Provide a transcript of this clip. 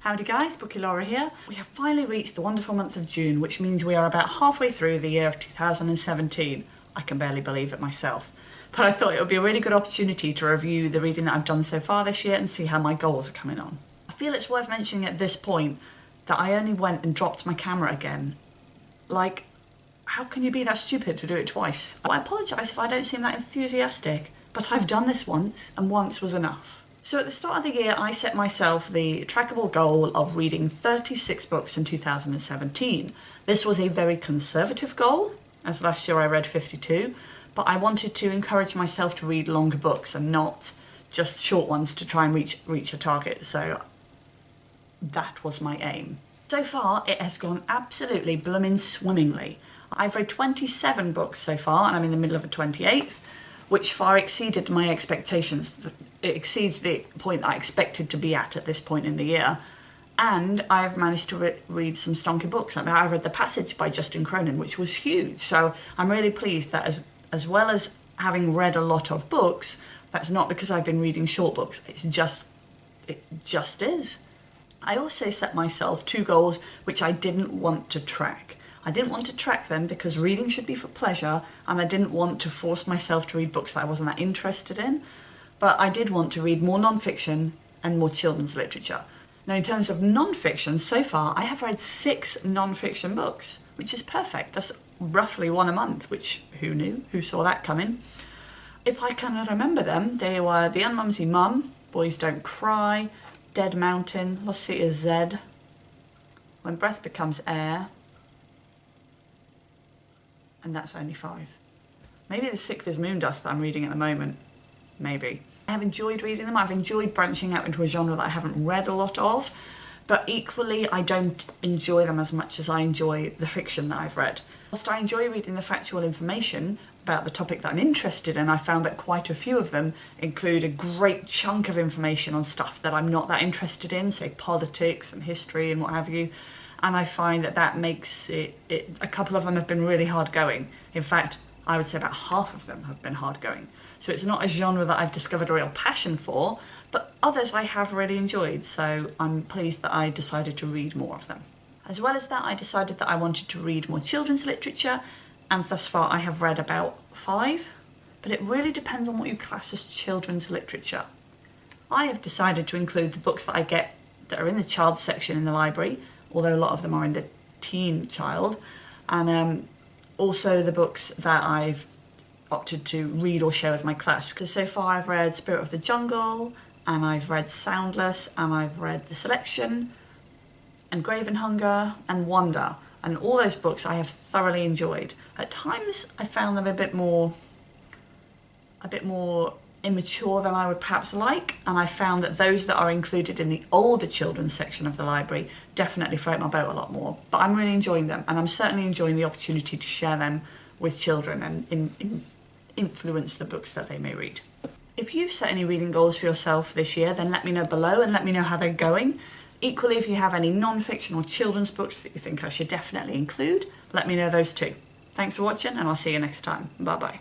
Howdy guys, Bookie Laura here. We have finally reached the wonderful month of June, which means we are about halfway through the year of 2017. I can barely believe it myself. But I thought it would be a really good opportunity to review the reading that I've done so far this year and see how my goals are coming on. I feel it's worth mentioning at this point that I only went and dropped my camera again. Like, how can you be that stupid to do it twice? I apologise if I don't seem that enthusiastic, but I've done this once, and once was enough. So at the start of the year, I set myself the trackable goal of reading 36 books in 2017. This was a very conservative goal, as last year I read 52, but I wanted to encourage myself to read longer books and not just short ones to try and reach a target, so that was my aim. So far, it has gone absolutely blooming swimmingly. I've read 27 books so far, and I'm in the middle of a 28th, which far exceeded my expectations. It exceeds the point that I expected to be at this point in the year. And I've managed to read some stonky books. I mean, I read The Passage by Justin Cronin, which was huge. So I'm really pleased that as well as having read a lot of books, that's not because I've been reading short books. It just is. I also set myself 2 goals which I didn't want to track. I didn't want to track them because reading should be for pleasure, and I didn't want to force myself to read books that I wasn't that interested in. But I did want to read more non-fiction and more children's literature. Now, in terms of non-fiction, so far I have read 6 non-fiction books, which is perfect. That's roughly 1 a month, which who knew? Who saw that coming? If I can remember them, they were The Unmumsy Mum, Boys Don't Cry, Dead Mountain, Lost City of Zed, When Breath Becomes Air, and that's only 5. Maybe the 6th is Moondust that I'm reading at the moment. Maybe. I have enjoyed reading them. I've enjoyed branching out into a genre that I haven't read a lot of, but equally I don't enjoy them as much as I enjoy the fiction that I've read. Whilst I enjoy reading the factual information about the topic that I'm interested in, I found that quite a few of them include a great chunk of information on stuff that I'm not that interested in, say politics and history and what have you. And I find that makes it, a couple of them have been really hard going. In fact, I would say about half of them have been hard going. So it's not a genre that I've discovered a real passion for, but others I have really enjoyed, so I'm pleased that I decided to read more of them. As well as that, I decided that I wanted to read more children's literature, and thus far I have read about 5, but it really depends on what you class as children's literature. I have decided to include the books that I get that are in the child section in the library, although a lot of them are in the teen child, and also the books that I've opted to read or share with my class, because so far I've read Spirit of the Jungle, and I've read Soundless, and I've read The Selection, and Grave and Hunger, and Wonder, and all those books I have thoroughly enjoyed. At times I found them a bit more immature than I would perhaps like, and I found that those that are included in the older children's section of the library definitely float my boat a lot more. But I'm really enjoying them, and I'm certainly enjoying the opportunity to share them with children and influence the books that they may read. If you've set any reading goals for yourself this year, then let me know below and let me know how they're going. Equally, if you have any non-fiction or children's books that you think I should definitely include, let me know those too. Thanks for watching, and I'll see you next time. Bye bye.